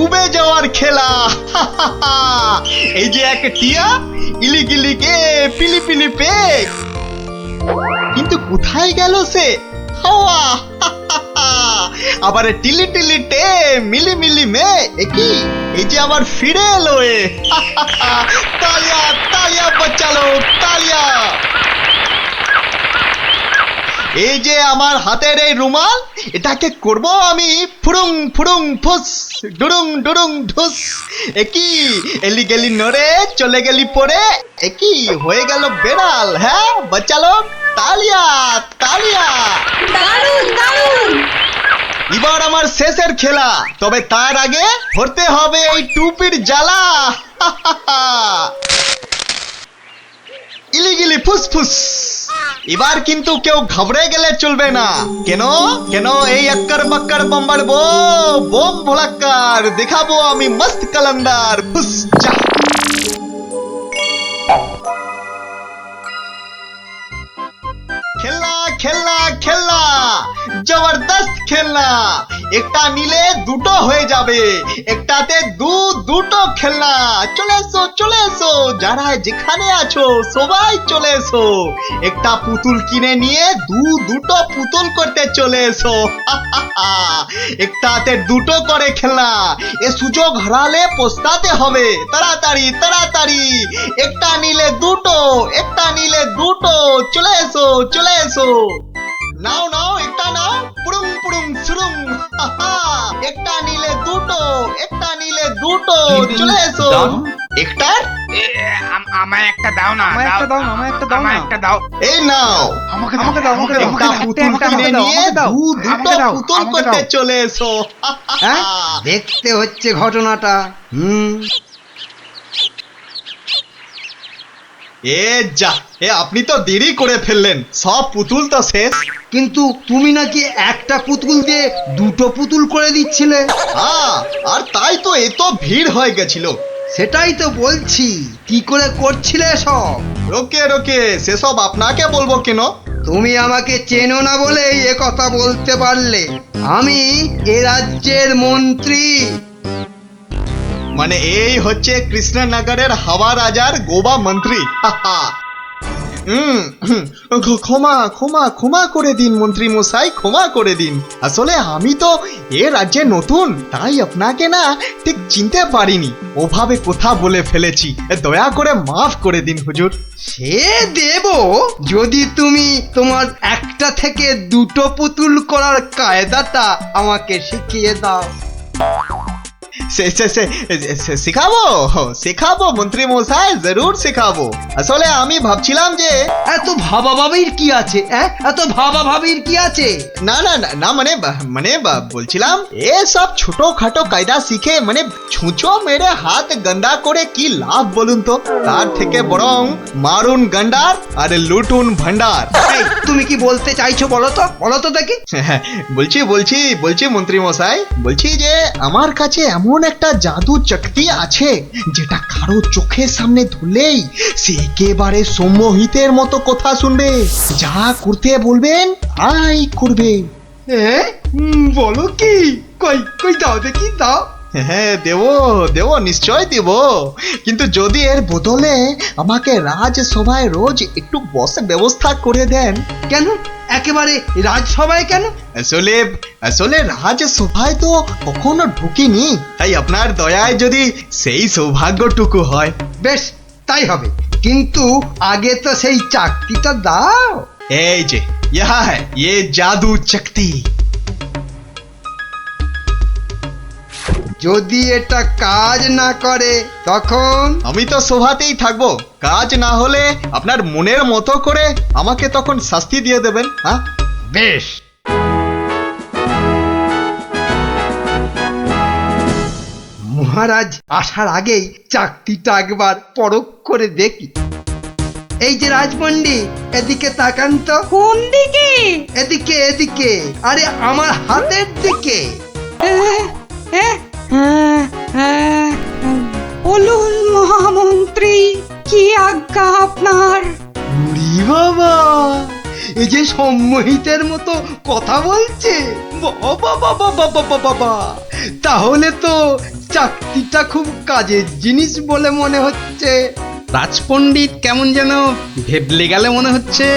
উবে যাওয়ার খেলা। এই যে এক টিয়া, ইলিগিলি কে পিলি পিলি পে, কিন্তু কোথায় গেল সে হাওয়া? আবার টিলি টিলি টে মিলি মিলি মে, একই এই যে আবার ফিরে এলো এ। তালিয়া তালিয়া বাচ্চালো, তালিয়া। এই যে আমার হাতের এই রুমাল, এটাকে করব আমি ফুরুং ফুরুং ফুস, ডুরুং ডুরুং ঢুস। একই এলি গেলি নড়ে, চলে গেলি পরে, একই হয়ে গেল বেড়াল। হ্যাঁ বাচ্চালো, তালিয়া তালিয়া। দারুণ দারুণ। এবার আমার শেষের খেলা, তবে তার আগে ধরতে হবে এই টুপির জ্বালা। ইলিগিলি ফুসফুস। এবার কিন্তু কেউ ঘাবড়ে গেলে চলবে না। কেন কেন এই আক্কার বাক্কার বম্বার বোম ভোলাক্কার দেখাবো আমি মস্ত কালান্দার। ফুস যা। খেলনা খেলনা খেলনা, জবরদস্ত খেলনা। একটা নিলে দুটো হয়ে যাবে, একটাতে দুটো খেলনা। চলে এসো চলে এসো, যারা যেখানে আছো সবাই চলে এসো। একটা পুতুল কিনে নিয়ে দুটো পুতুল করতে চলে এসো। একটাতে দুটো করে খেলনা, এ সুযোগ হারালে পস্তাতে হবে। তাড়াতাড়ি তাড়াতাড়ি, একটা নিলে দুটো, একটা নিলে দুটো। চলে এসো চলে এসো, নাও নাও একটা নাও, পুরুং পুরুং সুরুং। একটা নিলে দুটো, একটা নিলে দুটো। চলে এসো। একটা আমায় একটা দাও না, আমায় একটা দাও, আমায় একটা দাও, আমায় একটা দাও। এই নাও, আমাকে দাও, আমাকে দাও, একটা পুতুল কিনে নিয়ে দুটো পুতুল করতে চলে এসো। দেখতে হচ্ছে ঘটনাটা। এ যা, এ আপনি তো দেরি করে ফেললেন, সব পুতুল তো শেষ। কিন্তু তুমি নাকি একটা পুতুল দিয়ে দুটো পুতুল করে দিচ্ছিলে। হ্যাঁ, আর তাই তো এত ভিড় হয়ে গেছিল। সেটাই তো বলছি, কি করে করছিলে সব? রোকে রোকে, সেসব আপনাকে বলবো কেন? তুমি আমাকে চেনো না বলেই এ কথা বলতে পারলে। আমি এ রাজ্যের মন্ত্রী। মানে এই হচ্ছে কৃষ্ণনগরের হাওয়া রাজার গোবা মন্ত্রী। ক্ষমা ক্ষমা ক্ষমা করে দিন মন্ত্রী মশাই, ক্ষমা করে দিন। আসলে আমি তো এ রাজ্যে নতুন, তাই আপনাকে না ঠিক চিনতে পারিনি, ওভাবে কথা বলে ফেলেছি, দয়া করে মাফ করে দিন হুজুর। সে দেব, যদি তুমি তোমার একটা থেকে দুটো পুতুল করার কায়দাটা আমাকে শিখিয়ে দাও। শেখাবো শেখাবো মন্ত্রী মশাই, জরুর শেখাবো। আসলে আমি ভাবছিলাম যে এত ভাবা ভাবির কি আছে? এত ভাবা ভাবির কি আছে? না না না না, মানে বলছিলাম এসব ছোটখাটো কায়দা শিখে মানে ছুঁচো মেরে হাত গন্ডা করে কি লাভ বলুন তো? তার থেকে বরং মারুন গন্ডার আর লুটুন ভান্ডার। তুমি কি বলতে চাইছো বলো তো দেখি। বলছি মন্ত্রী মশাই, বলছি যে আমার কাছে এমন একটা জাদু শক্তি আছে, যেটা কারো চোখের সামনে ধরলেই সে একেবারে সম্মোহিতের মতো কথা শুনবে, যা করতে বলবেন তাই করবে। বলো কি? কই দাও দেখি, দাও। হ্যাঁ দেবো নিশ্চয় দেব, কিন্তু যদি এর বদলে আমাকে রাজসভায় রোজ একটু বসে ব্যবস্থা করে দেন। কেন একেবারে রাজসভায় কেন? আসলে রাজসভায় তো কখনো ঢুকিনি, তাই আপনার দয়ায় যদি সেই সৌভাগ্যটুকু হয়। বেশ, তাই হবে, কিন্তু আগে তো সেই চাকরিটা দাও। এই যে ইহা হ্যায় ये জাদু শক্তি। যদি এটা কাজ না করে তখন? আমি তো সভাতেই থাকবো, কাজ না হলে আপনার মনের মতো করে আমাকে তখন শাস্তি দিয়ে দেবেন। হ্যাঁ বেশ। মহারাজ আসার আগেই চাকরিটা একবার পরখ করে দেখি। এই যে রাজপণ্ডিত, এদিকে তাকান তো। কোন দিকে? এদিকে, আরে আমার হাতের দিকে। বলুন মহামন্ত্রী, কি আজ্ঞা আপনার? উরি বাবা, এই যে সম্মোহিতের মতো কথা বলছে, বাবা বাবা বাবা বাবা, তাহলে তো চাকতিটা খুব কাজের জিনিস বলে মনে হচ্ছে। রাজপণ্ডিত কেমন যেন ভেবলে গেলে মনে হচ্ছে।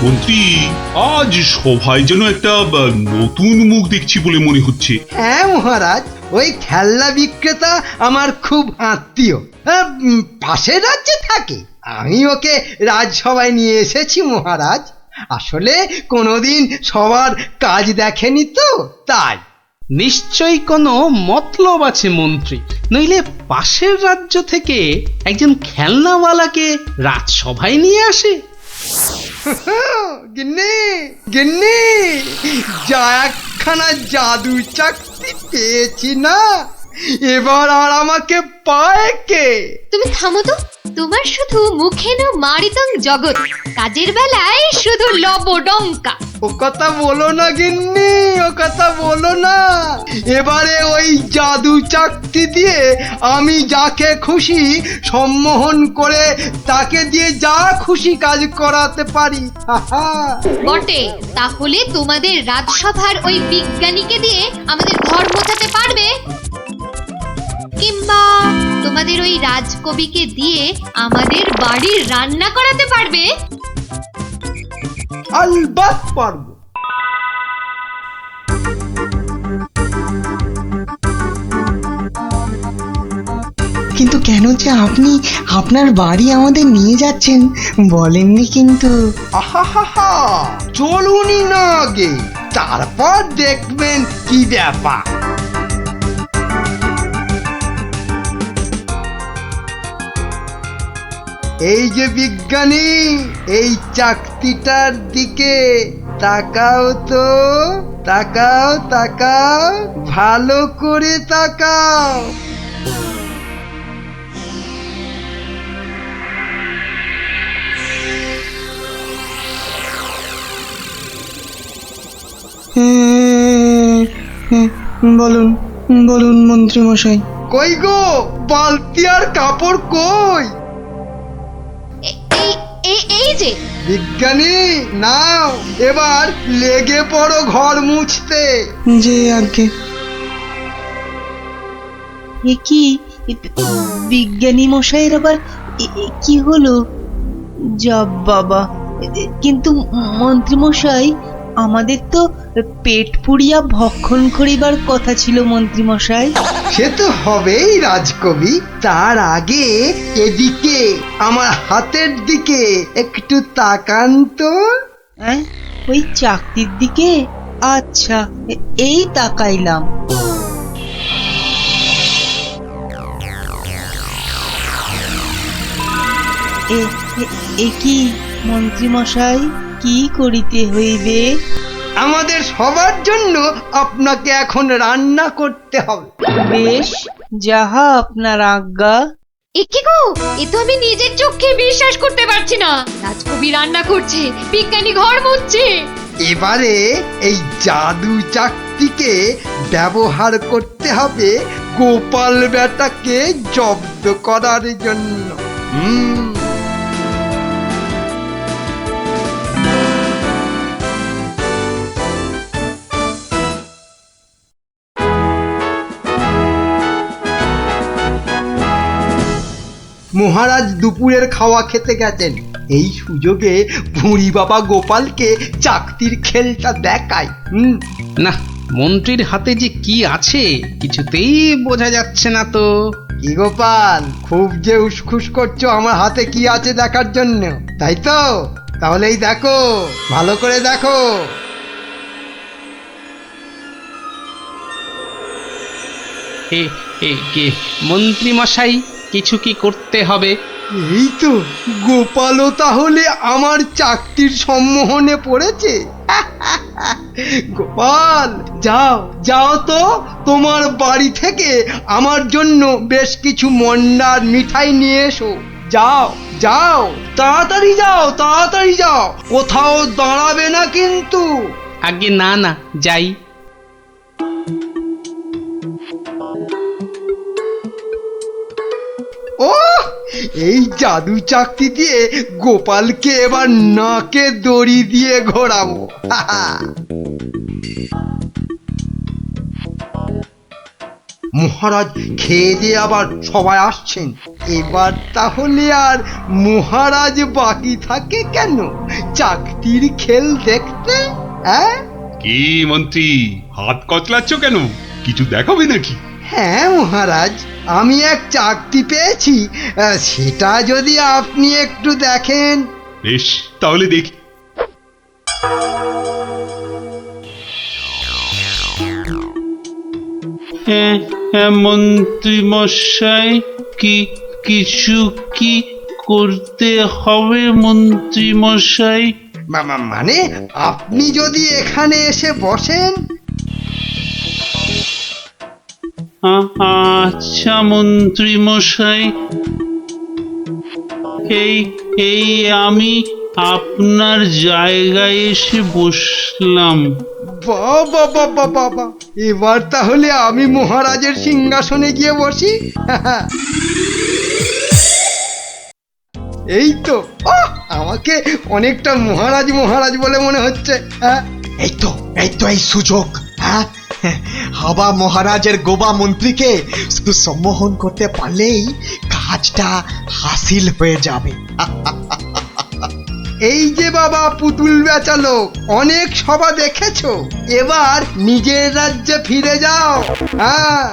মন্ত্রী, আজ সভায় যেন একটা নতুন মুখ দেখছি বলে মনে হচ্ছে। হ্যাঁ মহারাজ, ওই খেলনা বিক্রেতা আমার খুব আত্মীয়, পাশের রাজ্যে থাকে। আমি ওকে রাজসভায় নিয়ে এসেছি মহারাজ। আসলে কোনোদিন সবার কাজ দেখেনি তো, তাই। নিশ্চয়ই কোনো মতলব আছে মন্ত্রী, নইলে পাশের রাজ্য থেকে একজন খেলনাওয়ালাকে রাজসভায় নিয়ে আসে। গিন্নি গিন্নি, যা একখানা জাদু চাকতি পেয়েছি না, এবার আর আমাকে পায় কে? তুমি থামো তো, তোমার শুধু মুখে না মারিতং জগৎ, কাজের বেলায় শুধু লবডঙ্কা। ও কথা বলো না গিন্নি, ও কথা বলো না। এবারে ওই জাদু চাকতি দিয়ে আমি যাকে খুশি সম্মোহন করে তাকে দিয়ে যা খুশি কাজ করাতে পারি। বটে, তাহলে তোমাদের রাজসভার ওই বিজ্ঞানীকে দিয়ে আমাদের ঘর মোছাতে পারবে? কিংবা তোমাদের ওই রাজকবিকে দিয়ে আমাদের বাড়ির রান্না করাতে পারবে? আলবাত পারবো। কিন্তু কেন যে আপনি আপনার বাড়ি আমাদের নিয়ে যাচ্ছেন বলেননি কিন্তু। আহা, চলুনি না আগে, তারপর দেখবেন কি ব্যাপার। এই যে বিজ্ঞানী, এই চাকতিটার দিকে তাকাও তো, তাকাও তাকাও, ভালো করে তাকাও। বলুন বলুন মন্ত্রী মশাই। কই গো, বালতি আর কাপড় কই? এই যে বিজ্ঞানী, নাও এবার লেগে পড়ো ঘর মুছতে। যে আগে এ কি বিজ্ঞানী মশাইয়ের আবার কি হলো? যা বাবা, কিন্তু মন্ত্রী মশাই, আমাদের তো পেট পুড়িয়া ভক্ষণ করিবার কথা ছিল মন্ত্রী মশাই। সে তো হবেই রাজকবি, তার আগে এদিকে আমার হাতের দিকে একটু তাকান তো। হ্যাঁ, ওই চাকতির দিকে? আচ্ছা, এই তাকাইলাম। এ কি মন্ত্রী মশাই, কি করিতে হইবে? আমাদের সবার জন্য আপনাকে এখন রান্না করতে হবে। বেশ, যাহা আপনার আজ্ঞা। এ কি গো, এ তো আমি নিজের চোখে বিশ্বাস করতে পারছি না। রাজকবি রান্না করছে, বিজ্ঞানী ঘর মুছছে। এবারে এই জাদু চাকতিকে ব্যবহার করতে হবে গোপাল বেটাকে জব্দ করার জন্য। মহারাজ দুপুরের খাওয়া খেতে গেছেন, এই সুযোগে ভুঁড়ি বাবা গোপালকে চাকতির খেলটা দেখায়। না, মন্ত্রীর হাতে যে কি আছে কিছুতেই বোঝা যাচ্ছে না তো। কি গোপাল, খুব যে উসখুস করছো আমার হাতে কি আছে দেখার জন্য, তাই তো? তাহলেই দেখো, ভালো করে দেখো। কে মন্ত্রী মশাই, কিছু কি করতে হবে? এই তো, গোপালও তাহলে আমার চাকতির সম্মোহনে পড়েছে। গোপাল, যাও যাও তো, তোমার বাড়ি থেকে আমার জন্য বেশ কিছু মন্ডার মিঠাই নিয়ে এসো। যাও যাও, তাড়াতাড়ি যাও, তাড়াতাড়ি যাও, কোথাও দাঁড়াবে না কিন্তু। আগে না না, যাই। ও এই জাদু চাকতি দিয়ে গোপালকে এবার নাকে দড়ি দিয়ে ঘোরাবো। মহারাজ খেয়ে দিয়ে আবার সবাই আসছেন, এবার তাহলে আর মহারাজ বাকি থাকে কেন চাকতির খেল দেখতে? হ্যাঁ কি মন্ত্রী, হাত কচলাচ্ছ কেন? কিছু দেখাবে নাকি? হ্যাঁ মহারাজ, আমি এক চাকতি পেয়েছি, সেটা যদি আপনি একটু দেখেন। বেশ, তাহলে দেখি। মন্ত্রী মশাই, কিছু কি করতে হবে মন্ত্রী মশাই? মানে আপনি যদি এখানে এসে বসেন। আচ্ছা মন্ত্রী মশাই, এই আমি আপনার জায়গায় এসে বসলাম। বাবা বাবা বাবা, এবার তাহলে আমি মহারাজের সিংহাসনে গিয়ে বসি। এই তো, আমাকে অনেকটা মহারাজ মহারাজ বলে মনে হচ্ছে। এই তো এই সুযোগ। হ্যাঁ, হাবা মহারাজের গোবা মন্ত্রীকে শুধু সম্মোহন করতে পারলেই কাজটা হাসিল হয়ে যাবে। এই যে বাবা পুতুল বেচালো, অনেক সভা দেখেছো, এবার নিজের রাজ্যে ফিরে যাও। হ্যাঁ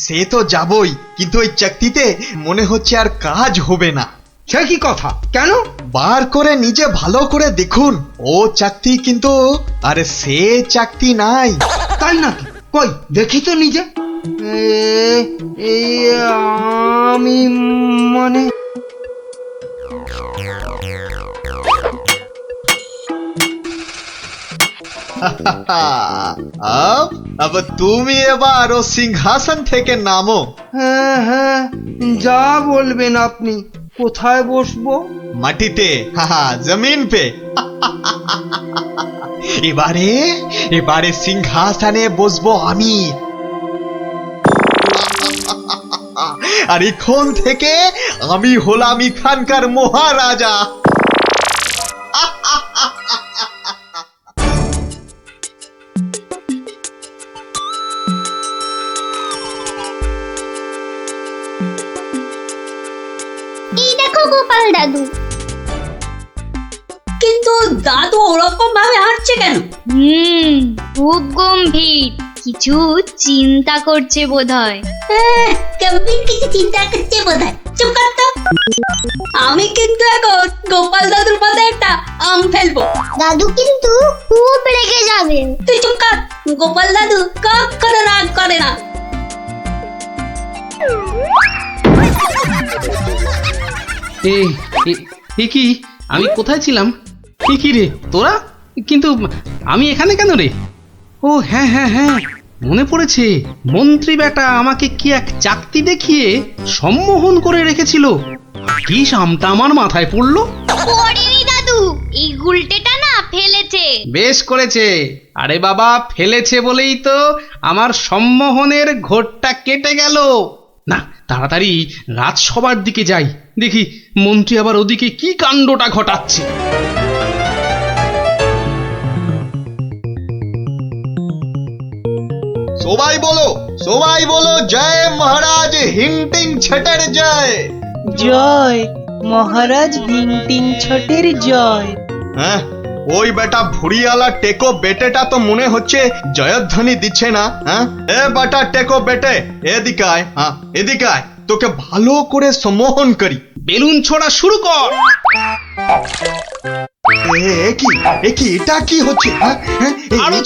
সে তো যাবই, কিন্তু ওই চাকতিতে মনে হচ্ছে আর কাজ হবে না। সে কি কথা, কেন? বার করে নিজে ভালো করে দেখুন, ও চাকতি কিন্তু আরে সে চাকতি নাই। তাই নাকি? কই দেখি তো নিজে। এই আমি মানে अब তুমি এবার ও সিংহাসন থেকে নামো। হ্যাঁ হ্যাঁ, যা বলবেন আপনি। কোথায় বসবো? মাটিতে, জমিন পে। এবারে সিংহাসনে বসবো আমি। আর এখন থেকে আমি হলাম এখানকার মহারাজা। এই দেখো গোপাল দাদু। কিন্তু দাদু ওরকম ভাবে হাঁটছে কেন? খুব গম্ভীর কিছু চিন্তা করছে বোধহয়। গম্ভীর কিছু চিন্তা করছে বোধহয়। চুপ কর তো। আমি কিন্তু এখন গোপাল দাদুর মাথায় একটা আম ফেলবো। দাদু কিন্তু খুব রেগে যাবে। তুই চুপ কর। গোপাল দাদু কখনো রাগ করে না। এ কি, আমি কোথায় ছিলাম? কি রে তোরা? কিন্তু আমি এখানে কেন রে? ও হ্যাঁ হ্যাঁ হ্যাঁ, মনে পড়েছে, মন্ত্রী বেটা আমাকে কি এক চাকতি দেখিয়ে সম্মোহন করে রেখেছিল। কি সামটা আমার মাথায় পড়লো। পড়েনি দাদু, এই গুলটেটা না ফেলেছে। বেশ করেছে। আরে বাবা, ফেলেছে বলেই তো আমার সম্মোহনের ঘোরটা কেটে গেল। না, তাড়াতাড়ি রাজসভার দিকে যাই, দেখি মন্ত্রী আবার ওদিকে কি কাণ্ডটা ঘটাচ্ছে। সবাই বলো জয় মহারাজ হিংটিং ছটের জয়। জয় মহারাজ ভিংটিং ছটের জয়। হ্যাঁ, ওই বেটা ভুড়িয়ালা টেকো বেটেটা তো মনে হচ্ছে জয়ধ্বনি দিচ্ছে না। হ্যাঁ, এ বেটা টেকো বেটে, এদিকে আয়। হ্যাঁ, এদিকে আয়, তোকে ভালো করে সম্মোহন করি। বেলুন ছোড়া শুরু কর। এটা কি হচ্ছে? আরো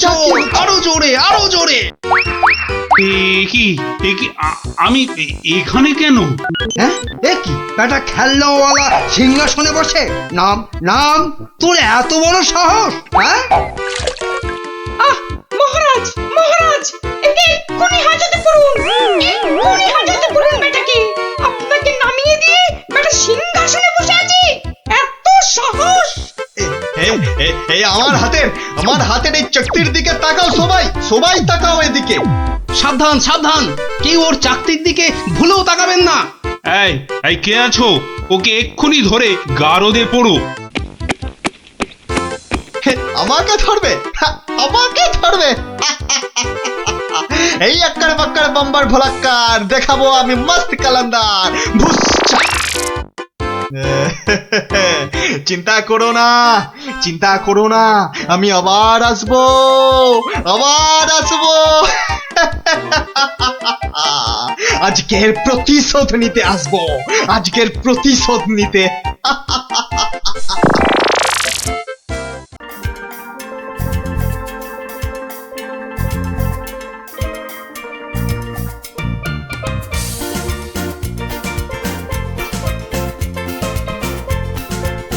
জোরে, আরো জোরে। আমি এখানে কেন? হ্যাঁ, এ কি একটা খেলনাওয়ালা সিংহাসনে বসে? নাম নাম, তোর এত বড় সাহস? হ্যাঁ মহারাজ মহারাজ, একে এক্ষুনি হাজতে পড়ুন। এক্ষুনি হাজতে পড়ুন বেটাকে। আপনাকে নামিয়ে দিয়ে বেটা সিংহাসনে বসে আছে, এত সাহস। আমার হাতের এই চাকতির দিকে তাকাও সবাই, সবাই তাকাও এদিকে। সাবধান সাবধান, কেউ ওর চাকতির দিকে ভুলেও তাকাবেন না। এই এই কে আছো? ওকে এক্ষুনি ধরে গারদে পড়ো। আমাকে ধরবে? আমাকে ধরবে? এই আক্কার বাক্কার বাম্বার ভোলাক্কার দেখাবো আমি মস্ত কালান্দার। ভুসছা। চিন্তা করো না, চিন্তা করো না, আমি আবার আসবো, আবার আসবো। আজকের প্রতিশোধ নিতে আসবো, আজকের প্রতিশোধ নিতে।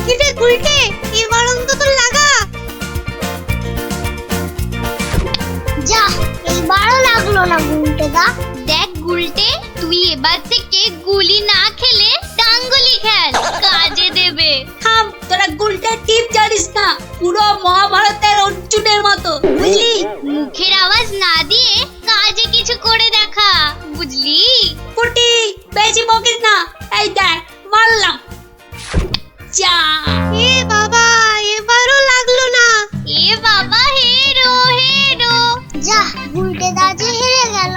কিরে গুলটে, এবার অন্তত লাগা। যা, এইবারও লাগলো না গুলটে দা। দেখ গুলটে, তুই এবার থেকে গুলি না খেলে ডাঙ্গুলি খেল, কাজে দেবে। থাম, তোরা গুলটের টিপ জানিস না, পুরো মহাভারতের অর্জুনের মতো, বুঝলি? মুখের আওয়াজ না দিয়ে কাজে কিছু করে দেখা, বুঝলি? পুটি, বেশি বকিস না। এই দেখ, মারলাম। যা। এ বাবা, এবারও লাগলো না। এ বাবা, হেরো হেরো। যা, গুলটে দা যে হেরে গেল।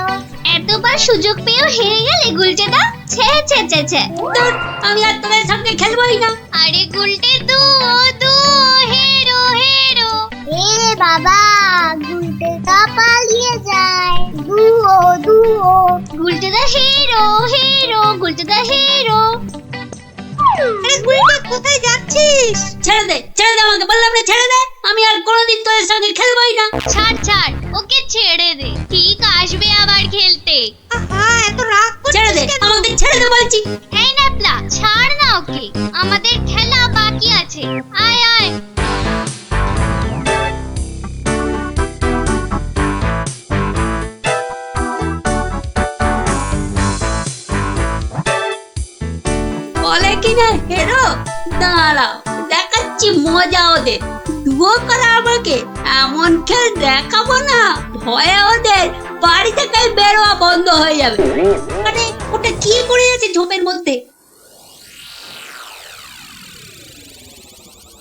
এতবার সুযোগ পেয়েও হেরে গেলে গুলটেদা? ছে ছে ছে ছে। ধুর, আমি আর তোদের সঙ্গে খেলবোই না। আরে গুলটে দু দু হেরো হেরো। এ বাবা, গুলটে দা পালিয়ে যায়। দুও দুও। গুলটেদা হেরো হেরো, গুলটেদা হেরো। আরে গুলটে, কোথায় যাচ্ছিস? ছেড়ে দে, ছেড়ে দে আমাকে, বললাম না ছেড়ে দে। আমি আর কোনোদিন তোদের সঙ্গে খেলবোই না। ছাড় ছাড়, ওকে ছেড়ে দে, ঠিক আসবে আবার খেলতে। আহা, এত রাগ করছিস? ছেড়ে দে, আমাকে ছেড়ে দে বলছি। এই ন্যাপলা, ছাড় না ওকে, আমাদের খেলা বাকি আছে। আয় আয়। বলে কিনা হেরো, দাঁড়াও দেখাচ্ছি মজা ওদের। দুও করা আমাকে, এমন খেল দেখাবো না, ভয়ে ওদের বাড়ি থেকে বেরোয়া বন্ধ হয়ে যাবে। আরে ওটা কি করে আছে ঝোপের মধ্যে?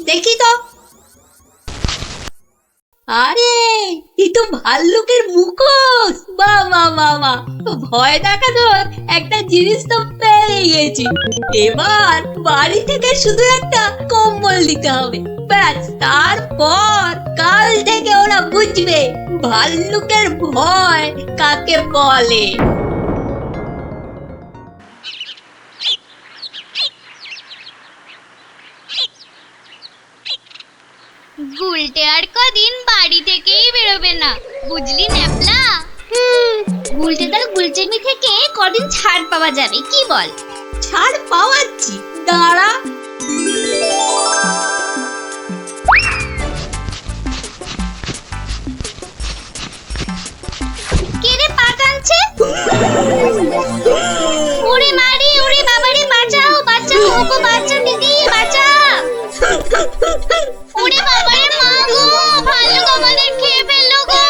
দেখি তো। আরে এই তো ভাল্লুকের মুখোশ। বাহ বাহ বাহ বাহ, ভয় দেখানোর একটা জিনিস তো পেয়ে গেছি। এবার বাড়ি থেকে শুধু একটা কম্বল দিতে হবে, ব্যাস। তারপর কাল থেকে ওরা বুঝবে ভাল্লুকের ভয় কাকে বলে। গুলটে আর কদিন বাড়ি থেকেই বেরোবে না, বুঝলি ন্যাপলা? গুলটেদার গুলচেমি থেকে কদিন ছাড় পাওয়া যাবে, কি বল? ছাড় পাওয়াচ্ছি, দাঁড়া। কে রে পা টানছে? ওরে মারি, ওরে বাবারে, বাঁচাও বাঁচাও, ওগো বাঁচাও দিদি, বাঁচাও। ওরে বাবারে, মা গো, ভাল্লুক আমাদের খেয়ে ফেললো গো।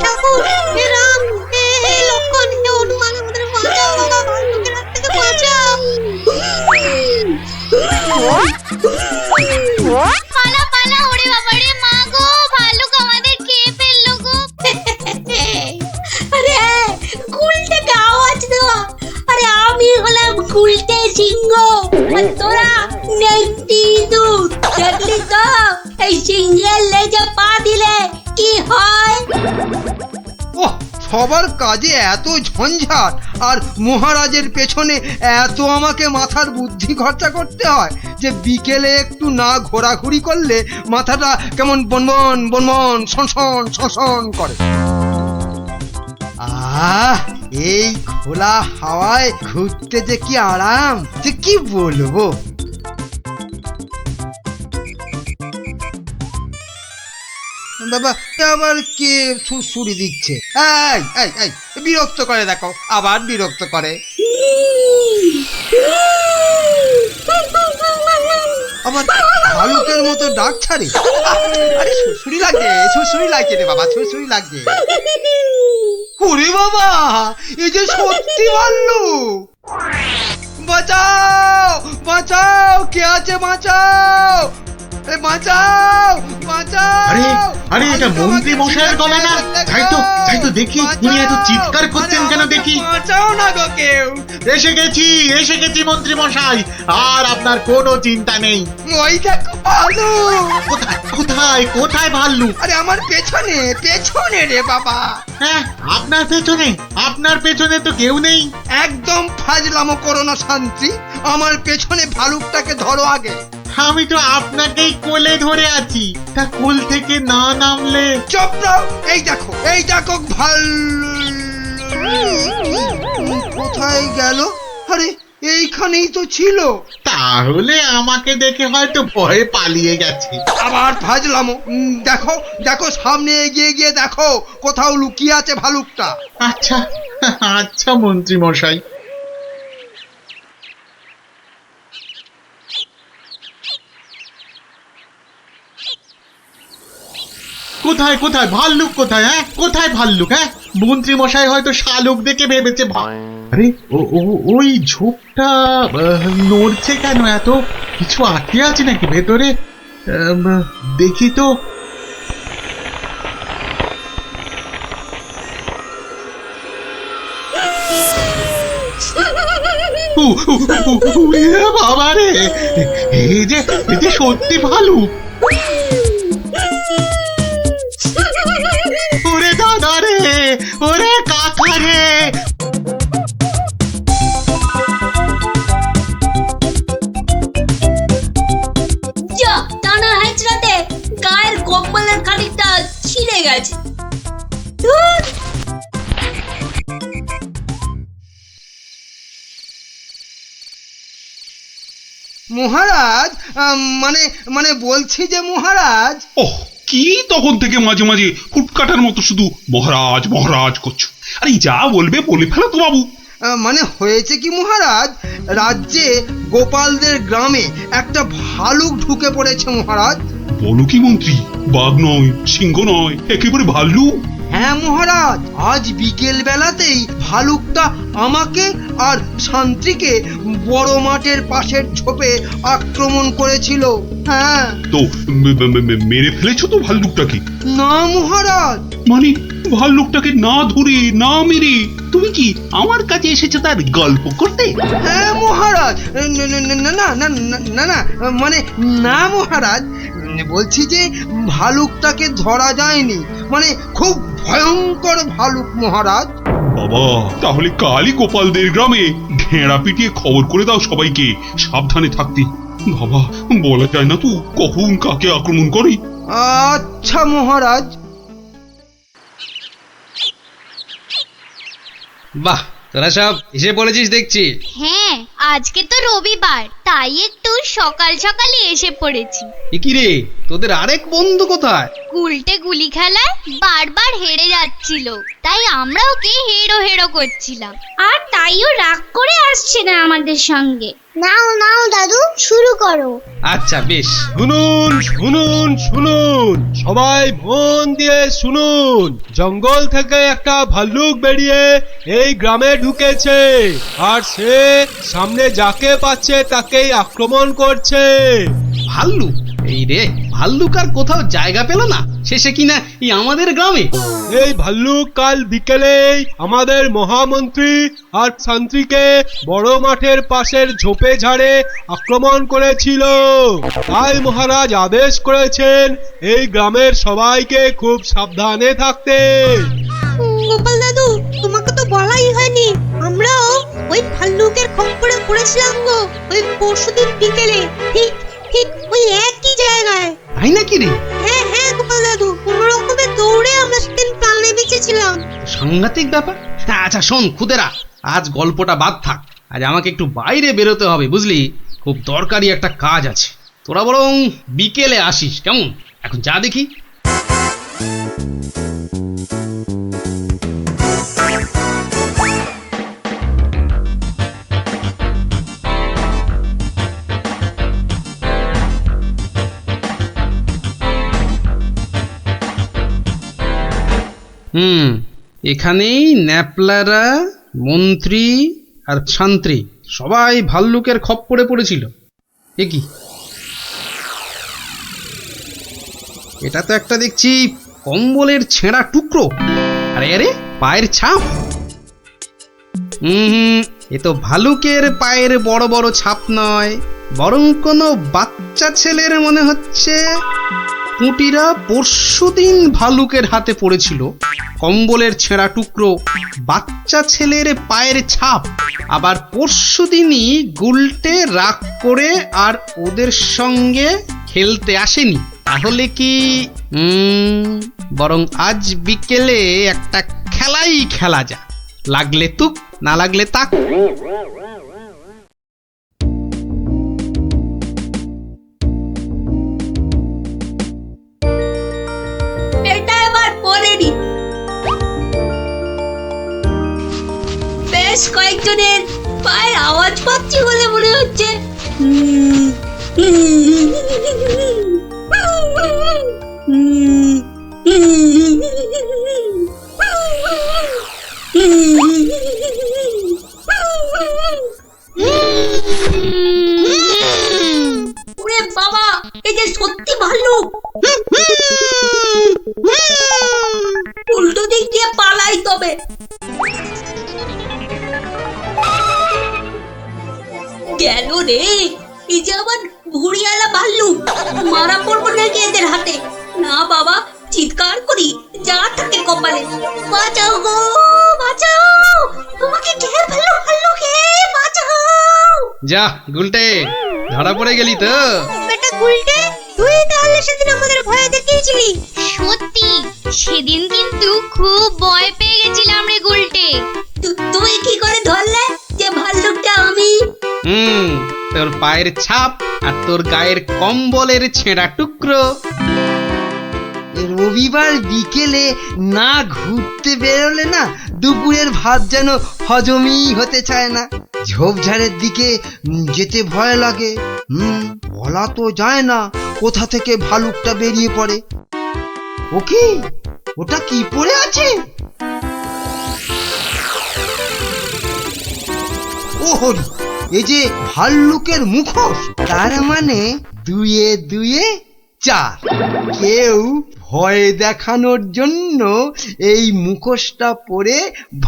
ঠাকুর, হে রাম, হে লক্ষণ, হে হনুমান, আমাদের বাঁচাও বাবা, ভাল্লুকের হাত থেকে বাঁচাও। পালা পালা, ওরে বাবারে, মা গো, ভাল্লুক আমাদের খেয়ে ফেললো গো। আরে গুলটেকে আওয়াজ দেওয়া। আরে আমি হলাম গুলটে সিংহ, আর তোরা নেংটি দুধ। দেখলি তো এই সিংহের লেজে পা দিলে কি হয়? ওহ, সবার কাজে এত ঝঞ্ঝাট, আর মহারাজের পেছনে এত আমাকে মাথার বুদ্ধি খরচা করতে হয় যে বিকেলে একটু না ঘোরাঘুরি করলে মাথাটা কেমন বনবন বনবন সনসন সনসন করে। এই খোলা হাওয়ায় ঘুরতে যে কি আরাম, যে কি বলবো। বাবা, আবার কে সুড়সুড়ি দিচ্ছে? এই এই এই, বিরক্ত করে, দেখো আবার বিরক্ত করে। আবার ভালুকের মতো ডাক ছাড়ে। আরে সুসুরি লাগছে রে বাবা, সুসুরি লাগছে। ওরে বাবা, এই যে সত্যি ভাল্লুক! বাঁচাও বাঁচাও, কে আছে বাঁচাও, বাঁচাও বাঁচাও! আরে আরে, এটা মন্ত্রী মশাইয়ের গলা না? তাই তো দেখি, উনি এত চিৎকার করছেন কেন দেখি। বাঁচাও না গো কেউ! এসে গেছি মন্ত্রী মশাই, আর আপনার কোনো চিন্তা নেই। ওই দেখো ভাল্লুক! কোথায় ভাল্লুক? আরে আমার পেছনে রে বাবা। হ্যাঁ, আপনার পেছনে তো কেউ নেই। একদম ফাজলামো করো না শান্তি, আমার পেছনে ভালুকটাকে ধরো আগে। আমি তো আপনাকেই কোলে ধরে আছি, তা কোল থেকে না নামলে। চুপ রাও, এই দেখো কোথায় গেল? আরে এইখানেই তো ছিল। তাহলে আমাকে দেখে হয়তো ভয়ে পালিয়ে গেছে। আবার ফাজলামো। দেখো সামনে এগিয়ে গিয়ে দেখো কোথাও লুকিয়ে আছে ভালুকটা। আচ্ছা মন্ত্রী মশাই। কোথায় ভাল্লুক? কোথায় ভাল্লুক? মন্ত্রী মশাই হয়তো শালুক দেখে ভেবেছে। আরে ওই ঝোপটা নড়ছে কেন? এত কিছু আটকে আছে নাকি ভেতরে? দেখি তো। বাবা রে, এই যে সত্যি ভালুক! ওরে দাদা রে, ওরে কাকা রে! যা টানা হেঁচড়াতে গায়ের কম্বলের খানিকটা ছিঁড়ে গেছে। ধুর! মহারাজ, মানে বলছি যে মহারাজ। ওহ, কি তখন থেকে মাঝে মাঝে হুটকাটার মতো শুধু মহারাজ মহারাজ করছো? আরে যা বলবে বলে ফেলো তো বাবু। মানে হয়েছে কি মহারাজ, রাজ্যে গোপালদের গ্রামে একটা ভালুক ঢুকে পড়েছে মহারাজ। বলো কি মন্ত্রী? বাঘ নয়, সিংহ নয়, একেবারে ভাল্লুক? হ্যাঁ মহারাজ, আজ বিকেল বেলাতেই ভালুকটা আমাকে আর শান্তিকে বড় মাঠের পাশের ঝোপে আক্রমণ করেছিল। হ্যাঁ। তো মেরে ফেলেছো তো ভাল্লুকটাকে? না মহারাজ। মানে ভাল্লুকটাকে না ধরে না মেরে তুমি কি আমার কাছে এসেছো তার গল্প করতে? হ্যাঁ মহারাজ। না মানে না মহারাজ, বলছি যে ভালুকটাকে ধরা যায়নি, মানে খুব ভয়ঙ্কর ভালুক মহারাজ। বাবা, তাহলে কালই গোপালদের গ্রামে ঘেঁড়া পিটিয়ে খবর করে দাও সবাইকে সাবধানে থাকতে। বাবা, বলা যায় না তো কখন কাকে আক্রমণ করে। আচ্ছা মহারাজ। বাহ, তোরা সব এসে পড়েছিস দেখছি। হ্যাঁ, আজকে তো রবিবার, তাই একটু সকাল সকালে এসে পড়েছি। এ কি রে, তোদের আরেক বন্ধু কোথায়? উল্টে গুলি খেলায় বারবার হেরে যাচ্ছিল, তাই আমরা ওকে হেরো করছিলাম। আর তাইও রাগ করে আসছে না আমাদের সঙ্গে। নাও দাদু, শুরু করো। আচ্ছা বেশ। শুনুন সবাই মন দিয়ে শুনুন। জঙ্গল থেকে একটা ভাল্লুক বেরিয়ে এই গ্রামে ঢুকেছে, আর সে সামনে যাকে পাচ্ছে তাকেই আক্রমণ করছে। ভাল্লুক? এই রে, ভাল্লুক আর কোথাও জায়গা পেল না, শেষে কিনা এই আমাদের গ্রামে। এই ভাল্লুক কাল বিকেলেই আমাদের মহামন্ত্রী আর শান্তিকে বড় মাঠের পাশের ঝোপে ঝাড়ে আক্রমণ করেছিল। তাই মহারাজ আদেশ করেছেন এই গ্রামের সবাইকে খুব সাবধানে থাকতে। গোপাল দাদু, তোমাকে তো বলাই হয়নি, আমরাও ওই ভাল্লুকের খপ্পরে পড়েছিলাম গো, ওই পরশুদিন বিকেলে, ঠিক ওই একই জায়গায়। তাই নাকি রে? হ্যাঁ গোপাল দাদু, কোনো রকমে দৌড়ে আমরা সেদিন প্রাণে বেঁচেছিলাম। সাংঘাতিক ব্যাপার। আচ্ছা শোন খুদেরা, আজ গল্পটা বাদ থাক, আজ আমাকে একটু বাইরে বেরোতে হবে বুঝলি, খুব দরকারি একটা কাজ আছে। তোরা বরং বিকেলে আসিস, কেমন? এখন যা দেখি। এখানেই ন্যাপলারা, মন্ত্রী আর শান্ত্রী সবাই ভাল্লুকের খপ্পরে পড়েছিল। এ কি, এটা তো একটা দেখছি কম্বলের ছেঁড়া টুকরো। আরে আরে, পায়ের ছাপ। এ তো ভালুকের পায়ের বড় বড় ছাপ নয়, বরং কোনো বাচ্চা ছেলের মনে হচ্ছে। পুঁটিরা পরশুদিন ভালুকের হাতে পড়েছিল। কম্বলের ছেঁড়া টুকরো, বাচ্চা ছেলের পায়ের ছাপ। আবার পরশুদিনই গুলটে রাগ করে আর ওদের সঙ্গে খেলতে আসেনি। তাহলে কি বরং আজ বিকেলে একটা খেলাই খেলা যা, লাগলে তুক না লাগলে তাক। এটা এবার পরে নি। বেশ কয়েকজনের পায়ের আওয়াজ পাচ্ছি বলে মনে হচ্ছে। ওরে বাবা, এই যে সত্যি ভাল্লুক। উল্টো দিক দিয়ে পালাই তবে। গেল রে, এই যে আবার ভুড়িয়ালা ভাল্লুক। মারা পড়বো নাকি এদের হাতে? না বাবা, চিৎকার করি যা থাকে কপালে। বাঁচাও গো, বাঁচাও, আমাকে ঘের ফেলো ভাল্লুকে, বাঁচাও। যা গুলটে, ধরা পড়ে গেলি তো। বেটা গুলটে, তুই তাহলে সেদিন আমাদের ভয় দেখিয়েছিলি। সত্যি, সেদিন কিন্তু খুব ভয় পেয়ে গেছিলাম রে গুলটে। তুই কি করে ধরলে যে ভাল্লুকটা আমি? তোর পায়ের ছাপ আর তোর গায়ের কম্বলের ছেঁড়া টুকরো। রবিবার বিকেলে না ঘুরতে বেরোলে না দুপুরের ভাত যেন হজমই হতে চায় না। ঝোপঝাড়ের দিকে যেতে ভয় লাগে। বলা তো যায় না কোথা থেকে ভালুকটা বেরিয়ে পড়ে। ও কি, ওটা কি পড়ে আছে? ও হরি, এই যে ভাল্লুকের মুখোশ। তার মানে দুয়ে দুয়ে চার। কেউ ভয় দেখানোর জন্য এই মুখোশটা পরে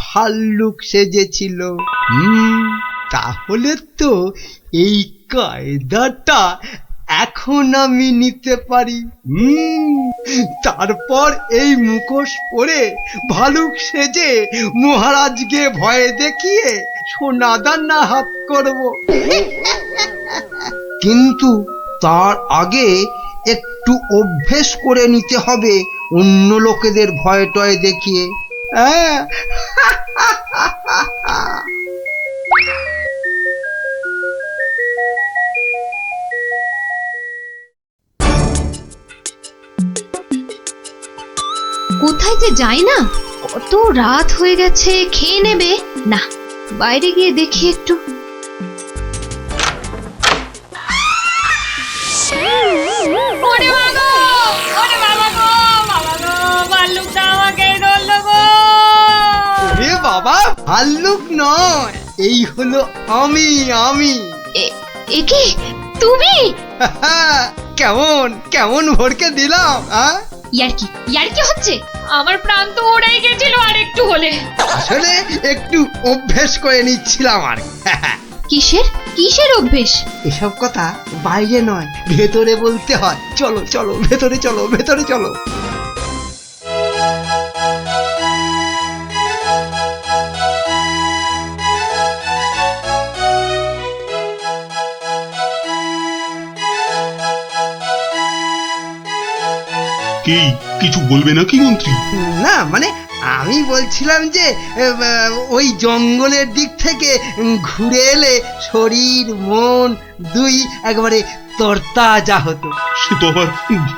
ভাল্লুক সেজেছিল। তাহলে তো এই কায়দাটা এখন আমি নিতে পারি। তারপর এই মুখোশ পরে ভালুক সেজে মহারাজকে ভয় দেখিয়ে সোনাদানা হাত করব। কিন্তু তার আগে একটু অভ্যেস করে নিতে হবে অন্য লোকেদের ভয় টয় দেখিয়ে। কোথায় যে যাই না, কত রাত হয়ে গেছে। খেয়ে নেবে না, বাইরে গিয়ে দেখি একটু। বাবা, ভাল্লুক নয়, এই হলো আমি। এ কি তুমি? কেমন কেমন ভরকে দিলাম। ইয়ার্কি হচ্ছে? আমার প্রাণ তো ওড়াই গেছিল আর একটু হলে। আসলে একটু অভ্যেস করে নিচ্ছিলাম আর। কিসের অভ্যেস? এসব কথা বাইরে নয়, ভেতরে বলতে হয়। চলো চলো, ভেতরে চলো, ভেতরে চলো। কি কিছু বলবে নাকি মন্ত্রী? না মানে আমি বলছিলাম যে ওই জঙ্গলের দিক থেকে ঘুরে এলে শরীর মন দুই একবারে তরতাজা হতো। সে তো আবার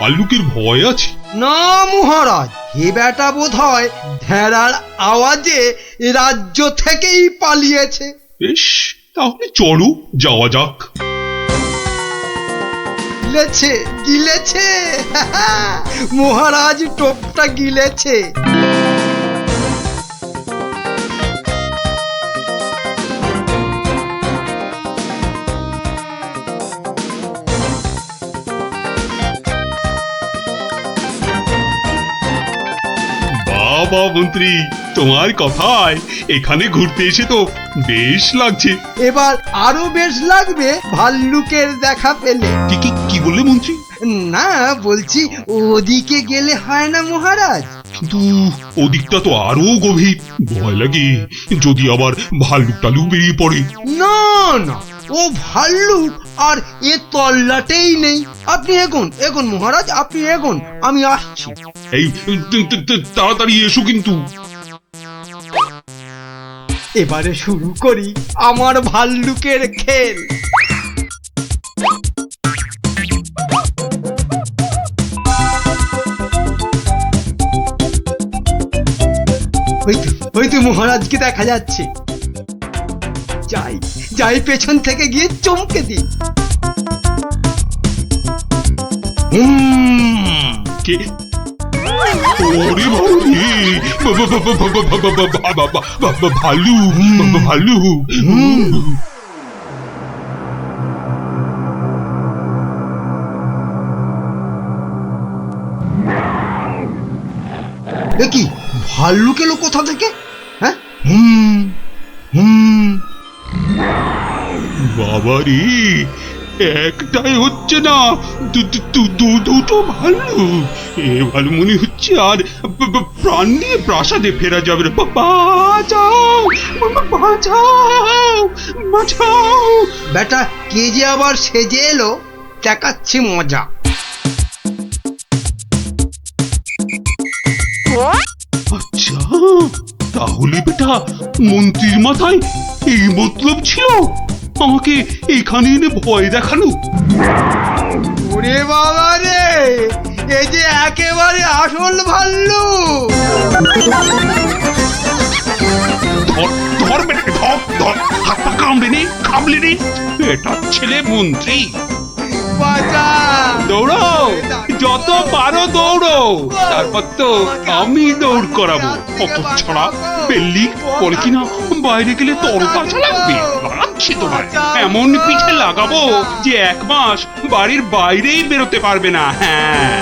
ভাল্লুকের ভয় আছে। না মহারাজ, হে বেটা বোধ হয় ঢেড়ার আওয়াজে রাজ্য থেকেই পালিয়েছে। বেশ, তাহলে চলো যাওয়া যাক। গিলেছে মহারাজ টোপটা গিলেছে। বাবা মন্ত্রী, তোমার কথায় এখানে ঘুরতে এসে তো বেশ লাগছে। এবার আরো বেশ লাগবে ভাল্লুকের দেখা পেলে। কি বললে মন্ত্রী? না, বলছি ওদিকে গেলে হয় না মহারাজ? কিন্তু ওদিকটা তো আরো গভীর, ভয় লাগে যদি আবার ভাল্লুক টালুক বেরিয়ে পড়ে। না না, ও ভাল্লুক আর এ তল্লাটেই নেই। আপনি এগোন এগোন মহারাজ, আপনি এগোন, আমি আসছি। এই তাড়াতাড়ি এসো কিন্তু। এবারে শুরু করি আমার ভাল্লুকের খেল। ওই তো মহারাজকে দেখা যাচ্ছে। যাই যাই, পেছন থেকে গিয়ে চমকে দিই। কে? ওরে বাবারে! ভাল্লুক ভাল্লুক! এ কি, ভাল্লুক এলো কোথা থেকে? হ্যাঁ, বাবারে, একটাই হচ্ছে না, দুটো ভাল্লুক। এবার মনে হচ্ছে আর প্রাণ নিয়ে প্রাসাদে ফেরা যাবে না। বাঁচাও বাঁচাও বাঁচাও! বেটা কে যে আবার সেজে এলো, দেখাচ্ছি মজা। আচ্ছা, তাহলে বেটা মন্ত্রীর মাথায় এই মতলব ছিল আমাকে এখানে এনে ভয় দেখানো। ওরে বাবা রে, এই যে একেবারে আসল ভাল্লুক। ধর বেটা, ধর, হাত পা কামড়ে নে বেটার ছেলে মন্ত্রী। বাঁচা! দৌড়াও, যত পারো দৌড়ো, তারপর তো আমি দৌড় করাবো। কত ছড়া পেল্লি পরে কিনা বাইরে গেলে তরতাজা লাগবে। লাগাচ্ছি তোমার এমন পিঠে লাগাবো যে 1 মাস বাড়ির বাইরেই বেরোতে পারবে না। হ্যাঁ।